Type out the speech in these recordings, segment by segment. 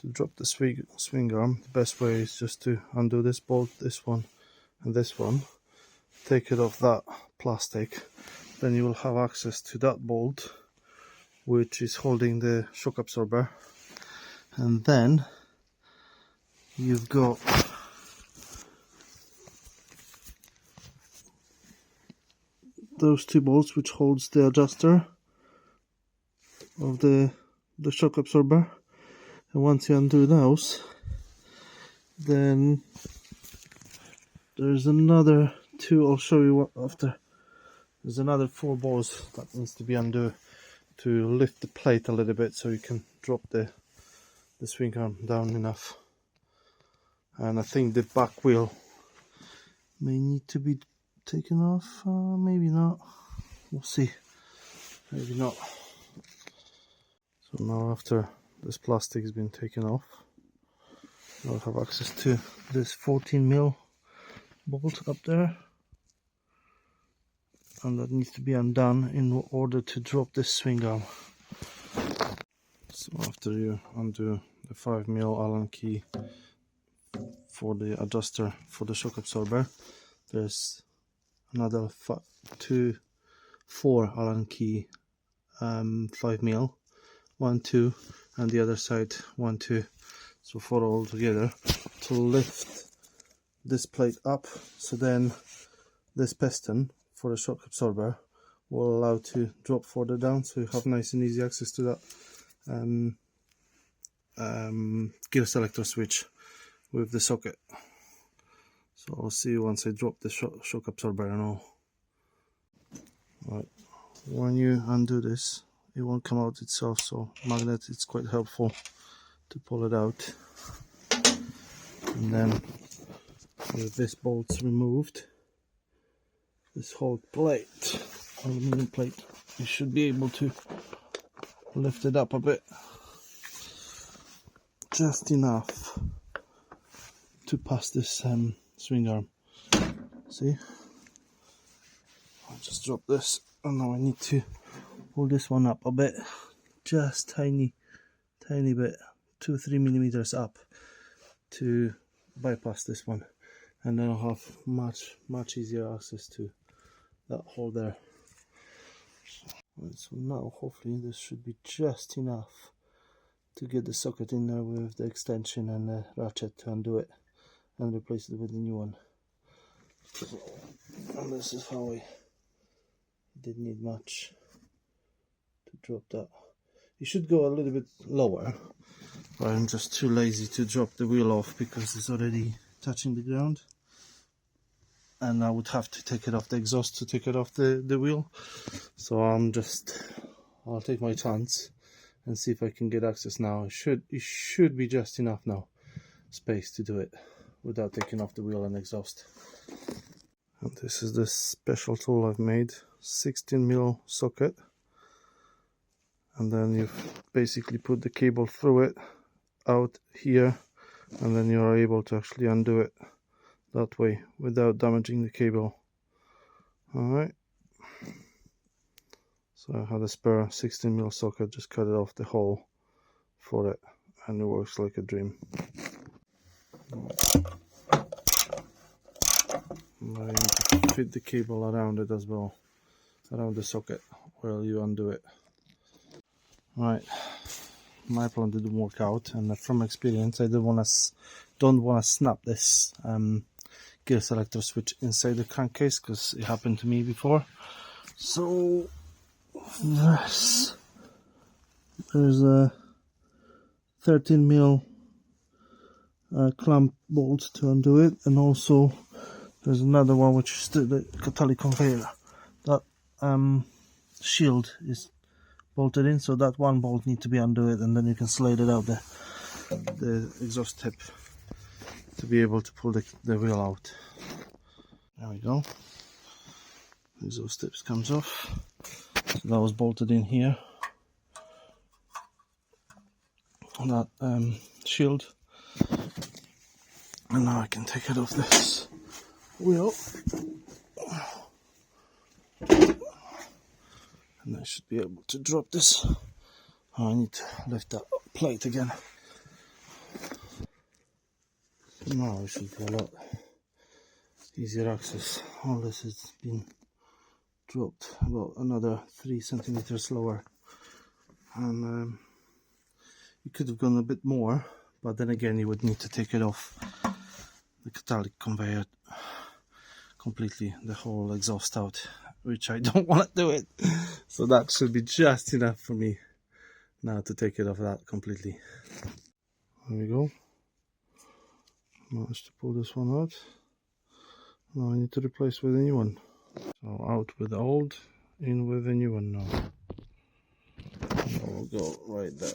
To drop the swing arm, the best way is just to undo this bolt, this one and this one, take it off that plastic, then you will have access to that bolt which is holding the shock absorber, and then you've got those two bolts which holds the adjuster of the shock absorber. And once you undo those, then there's another two, I'll show you what after. There's another 4 bolts that needs to be undone to lift the plate a little bit so you can drop the swing arm down enough. And I think the back wheel may need to be taken off, maybe not, we'll see, maybe not. So now after this plastic has been taken off, I'll have access to this 14mm bolt up there, and that needs to be undone in order to drop this swing arm. So after you undo the 5mm Allen key for the adjuster for the shock absorber, there's another 4 Allen key 5mm, 1, 2, and the other side 1, 2, so 4 all together to lift this plate up, so then this piston for the shock absorber will allow to drop further down, so you have nice and easy access to that gear selector switch with the socket. So I'll see you once I drop the shock absorber and all. Right, when you undo this, it won't come out itself, so magnet, it's quite helpful to pull it out. And then with this bolt's removed, this whole plate, aluminum plate, you should be able to lift it up a bit, just enough to pass this swing arm. See, I'll just drop this, and now I need to pull this one up a bit, just tiny bit, 2-3 millimeters up, to bypass this one, and then I'll have much easier access to that hole there. Right, so now hopefully this should be just enough to get the socket in there with the extension and the ratchet to undo it and replace it with a new one. And this is how I didn't need much to drop that. You should go a little bit lower, but I'm just too lazy to drop the wheel off because it's already touching the ground, and I would have to take it off the exhaust to take it off the wheel. So I'll take my chance and see if I can get access now. It should be just enough now, space to do it without taking off the wheel and exhaust. And this is the special tool I've made, 16mm socket, and then you basically put the cable through it out here, and then you are able to actually undo it that way without damaging the cable. Alright, so I had a spare 16mm socket, just cut it off the hole for it, and it works like a dream. Now you need to fit the cable around it as well, around the socket while you undo it. Right, my plan didn't work out, and from experience I don't want to snap this gear selector switch inside the crankcase, because it happened to me before. So there's a 13mm clamp bolt to undo it, and also there's another one which is the catalytic conveyor. That shield is bolted in, so that one bolt needs to be undo it, and then you can slide it out the exhaust tip to be able to pull the wheel out. There we go. Exhaust tips comes off. So that was bolted in here. That shield, and now I can take it off this wheel, and I should be able to drop this. Oh, I need to lift that plate again. Now it should be a lot easier access. All this has been dropped about another 3 centimeters lower, and you could have gone a bit more, but then again you would need to take it off the catalytic conveyor completely, the whole exhaust out, which I don't want to do it. So that should be just enough for me now to take it off that completely. There we go. Managed to pull this one out. Now I need to replace with a new one. So out with the old, in with the new one now. And we'll go right there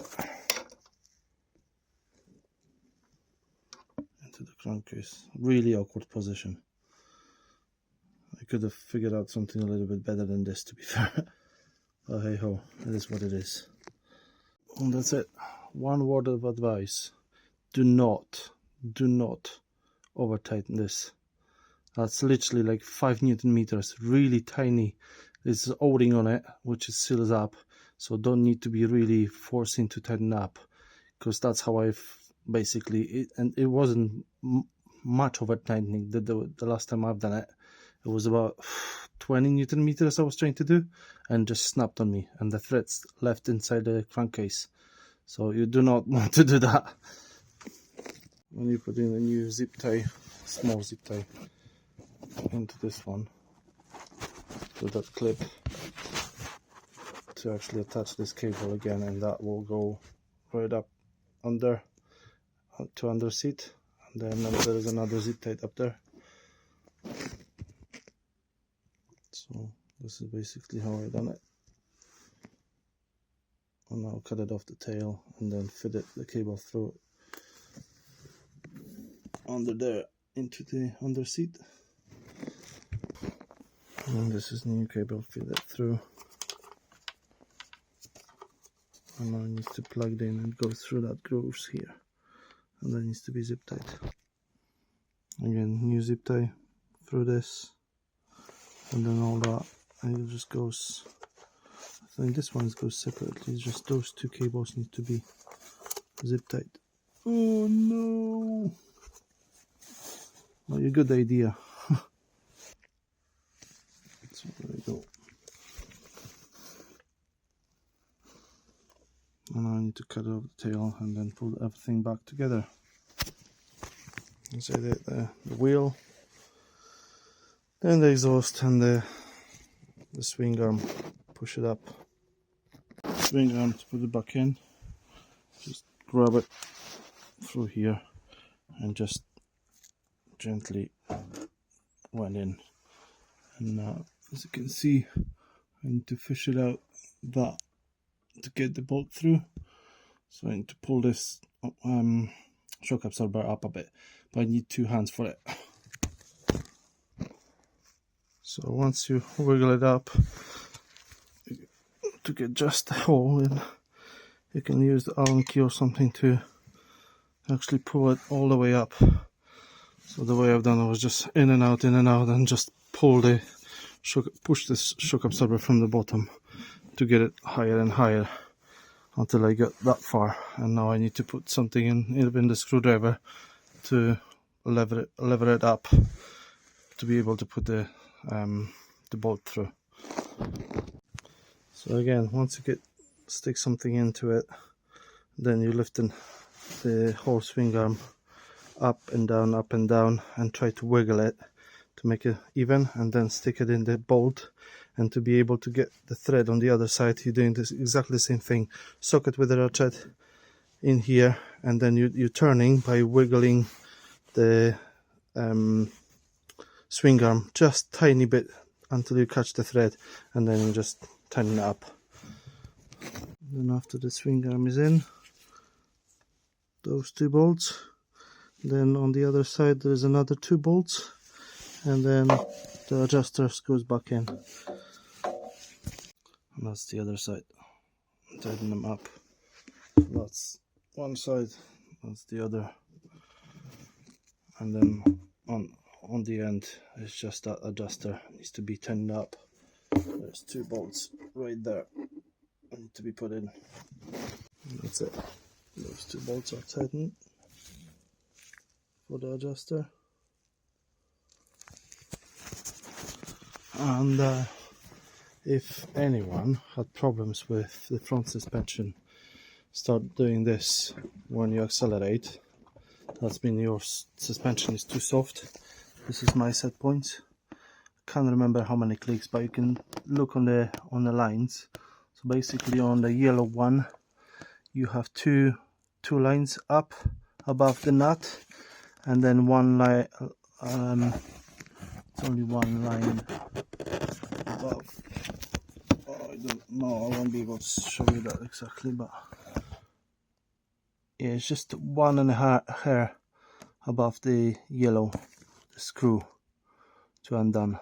into the crankcase. Really awkward position. I could have figured out something a little bit better than this, to be fair. But hey ho, it is what it is. And that's it. One word of advice: do not over tighten this. That's literally like 5 Newton meters, really tiny. There's O-ring on it, which is seals up, so don't need to be really forcing to tighten up, because that's how I've basically and it wasn't much over tightening. The last time I've done it, it was about 20 Newton meters I was trying to do, and just snapped on me, and the threads left inside the crankcase. So you do not want to do that. When you put in a new zip tie, small zip tie, into this one, to that clip, to actually attach this cable again, and that will go right up under to under seat, and then there is another zip tie up there. So this is basically how I done it. And I'll cut it off the tail and then fit the cable through under there into the under seat. And this is new cable, fit it through. And now it needs to plug it in and go through that grooves here. And that needs to be zip tied. Again, new zip tie through this. And then all that. And it just goes, I think this one goes separately. It's just those two cables need to be zip tied. Oh no! Not a good idea. So there we go. And now I need to cut off the tail and then pull everything back together. So the wheel, then the exhaust and the swing arm, push it up. Swing arm to put it back in, just grab it through here and just gently went in. And now, as you can see, I need to fish it out that to get the bolt through. So I need to pull this shock absorber up a bit, but I need 2 hands for it. So once you wiggle it up to get just the hole in, you can use the Allen key or something to actually pull it all the way up. So the way I've done it was just in and out, and just pull the push this shock absorber from the bottom to get it higher and higher until I got that far. And now I need to put something in the screwdriver to lever it up to be able to put the bolt through. So again, once you stick something into it, then you lift the whole swing arm up and down, and try to wiggle it to make it even, and then stick it in the bolt. And to be able to get the thread on the other side, you're doing this exactly the same thing. Socket with the ratchet in here, and then you're turning by wiggling the swing arm just tiny bit until you catch the thread, and then you just tighten it up. Then after the swing arm is in, those 2 bolts, then on the other side there's another 2 bolts, and then the adjuster goes back in. And that's the other side. Tighten them up. That's one side, that's the other. And then on the end, it's just that adjuster needs to be tightened up. There's 2 bolts right there that need to be put in. And that's it. Those 2 bolts are tightened. for the adjuster. And if anyone had problems with the front suspension, start doing this when you accelerate. That's mean your suspension is too soft. This is my set point. Can't remember how many clicks, but you can look on the lines. So basically on the yellow one you have two lines up above the nut, and then one line it's only one line above. I don't know, I won't be able to show you that exactly, but yeah, it's just 1.5 hair above the yellow, the screw to undone,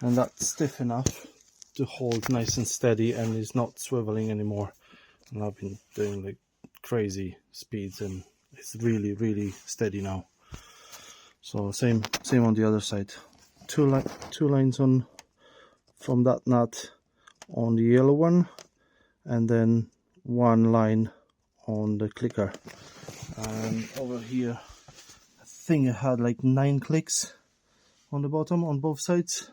and that's stiff enough to hold nice and steady and is not swiveling anymore. And I've been doing like crazy speeds and it's really steady now. So same on the other side. Two lines on from that nut on the yellow one, and then one line on the clicker. And over here I think I had like 9 clicks on the bottom on both sides,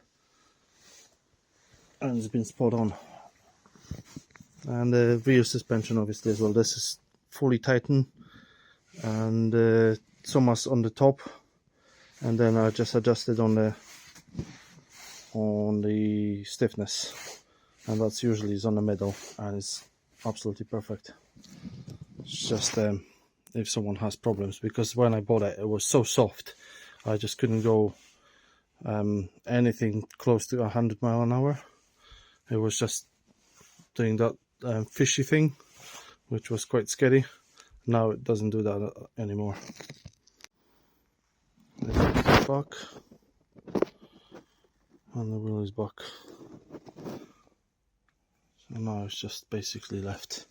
and it's been spot on. And the rear suspension obviously as well, this is fully tightened, and so much on the top, and then I just adjusted on the stiffness, and that's usually is on the middle, and it's absolutely perfect. It's just if someone has problems, because when I bought it, it was so soft I just couldn't go anything close to 100 miles an hour. It was just doing that fishy thing, which was quite scary. Now it doesn't do that anymore. The back is back, and the wheel is back. So now it's just basically left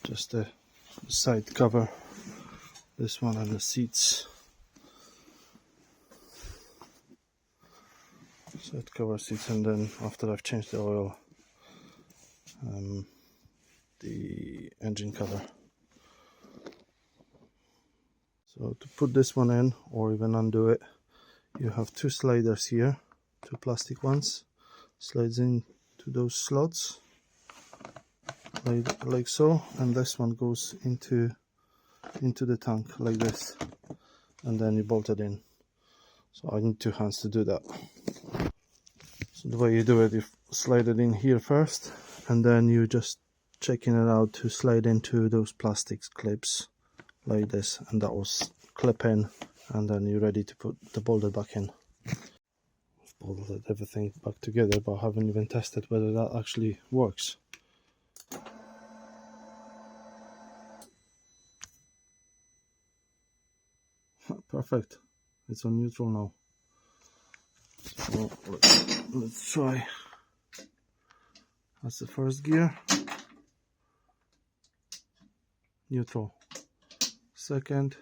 just the side cover, this one, and the seats. Side cover, seats, and then after I've changed the oil, the engine cover. So to put this one in or even undo it, you have 2 sliders here, 2 plastic ones, slides into those slots like so, and this one goes into the tank like this, and then you bolt it in. So I need 2 hands to do that. So the way you do it, you slide it in here first, and then you just checking it out to slide into those plastic clips like this, and that will clip in, and then you're ready to put the bolted back in. I've bolted everything back together, but I haven't even tested whether that actually works. Perfect, it's on neutral now. So let's try. That's the first gear, neutral. Second,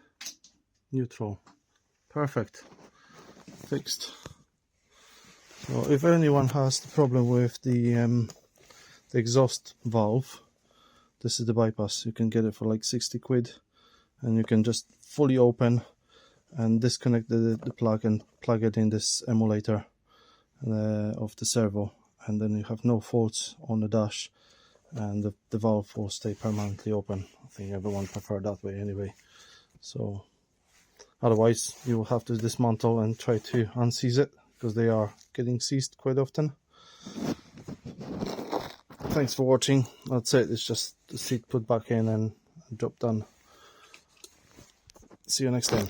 neutral. Perfect, fixed. So if anyone has the problem with the exhaust valve, this is the bypass. You can get it for like 60 quid, and you can just fully open and disconnect the plug and plug it in this emulator of the servo, and then you have no faults on the dash, and the valve will stay permanently open. I think everyone prefer that way anyway. So otherwise you will have to dismantle and try to unseize it, because they are getting seized quite often. Thanks for watching. That's it. It's just the seat put back in and job done. See you next time.